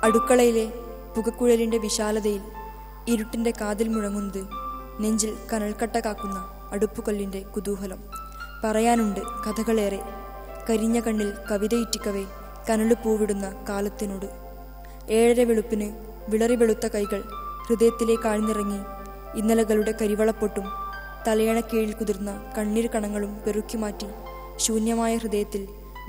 അടുക്കളയിലെ പുകക്കുഴലിൻ്റെ വിശാലതയിൽ ഇരുട്ടിൻ്റെ കാതിൽ മുഴങ്ങുന്നത് നെഞ്ചിൽ കനൽക്കട്ട കാക്കുന്ന അടുപ്പുകല്ലിൻ്റെ കുതൂഹലം. പറയാനുണ്ട് കഥകളേറെ. കരിഞ്ഞ കണ്ണിൽ കവിതയിറ്റിക്കവേ കനലു പൂവിടുന്ന കാലത്തിനോട്. 7:30 വെളുപ്പിന് വിളറി വെളുത്ത കൈകൾ ഹൃദയത്തിലേക്ക് ആഴ്ന്നിറങ്ങി ഇന്നലകളുടെ കരിവളപ്പൊട്ടും തലയണക്കീഴിൽ കുതിർന്ന കണ്ണീർ കണങ്ങളും പെറുക്കി ശൂന്യമായ ഹൃദയത്തിൽ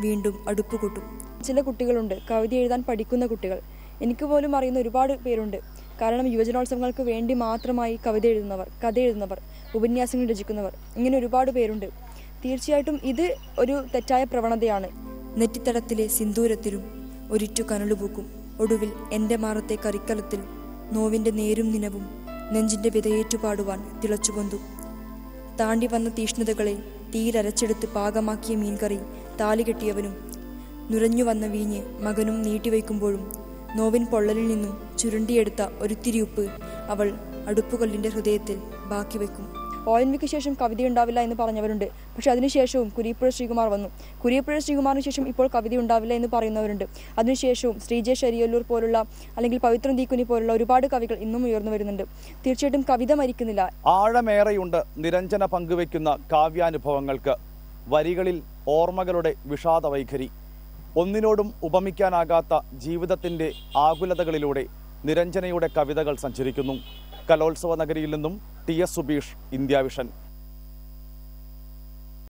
വീണ്ടും അടുപ്പുകൂട്ടും. ചില കുട്ടികളുണ്ട് കവിത എഴുതാൻ പഠിക്കുന്ന കുട്ടികൾ. എനിക്ക് പോലും അറിയുന്ന ഒരുപാട് പേരുണ്ട്. കാരണം യുവജനോത്സവങ്ങൾക്ക് വേണ്ടി മാത്രമായി കവിത എഴുതുന്നവർ, കഥ എഴുതുന്നവർ, ഉപന്യാസങ്ങൾ രചിക്കുന്നവർ, ഇങ്ങനെ ഒരുപാട് പേരുണ്ട്. തീർച്ചയായിട്ടും ഇത് ഒരു തെറ്റായ പ്രവണതയാണ്. നെറ്റിത്തടത്തിലെ സിന്ദൂരത്തിലും ഒരിറ്റു കനലുപൂക്കും. ഒടുവിൽ എൻ്റെ മാറത്തെ കറിക്കലത്തിൽ നോവിൻ്റെ നേരും നിനവും നെഞ്ചിൻ്റെ വിതയേറ്റുപാടുവാൻ തിളച്ചുപൊന്തും. താണ്ടി വന്ന തീഷ്ണതകളെ തീരരച്ചെടുത്ത് പാകമാക്കിയ മീൻകറി താലി കെട്ടിയവനും നുരഞ്ഞു വന്ന വീഞ്ഞ് മകനും നീട്ടിവയ്ക്കുമ്പോഴും നോവിൻ പൊള്ളലിൽ നിന്നും ചുരുണ്ടിയെടുത്ത ഒരുത്തിരി ഉപ്പ് അവൾ അടുപ്പുകല്ലിൻ്റെ ഹൃദയത്തിൽ ബാക്കി വയ്ക്കും. ONVക്ക് ശേഷം കവിതയുണ്ടാവില്ല എന്ന് പറഞ്ഞവരുണ്ട്. പക്ഷേ അതിനുശേഷവും കുരീപ്പുഴ ശ്രീകുമാർ വന്നു. കുരീപ്പുഴ ശ്രീകുമാറിന് ശേഷം ഇപ്പോൾ കവിത ഉണ്ടാവില്ല എന്ന് പറയുന്നവരുണ്ട്. അതിനുശേഷവും ശ്രീജയ ശരിയല്ലൂർ പോലുള്ള അല്ലെങ്കിൽ പവിത്രൻ തീക്കുനി പോലുള്ള ഒരുപാട് കവികൾ ഇന്നും ഉയർന്നു വരുന്നുണ്ട്. തീർച്ചയായിട്ടും കവിത മരിക്കുന്നില്ല. ആഴമേറെയുണ്ട് നിരഞ്ജന പങ്കുവയ്ക്കുന്ന കാവ്യാനുഭവങ്ങൾക്ക്. വരികളിൽ ഓർമ്മകളുടെ വിഷാദ വൈഖരി. ഒന്നിനോടും ഉപമിക്കാനാകാത്ത ജീവിതത്തിൻ്റെ ആകുലതകളിലൂടെ നിരഞ്ജനയുടെ കവിതകൾ സഞ്ചരിക്കുന്നു. കലോത്സവ നഗരിയിൽ നിന്നും TS സുബീഷ്, ഇന്ത്യ വിഷൻ.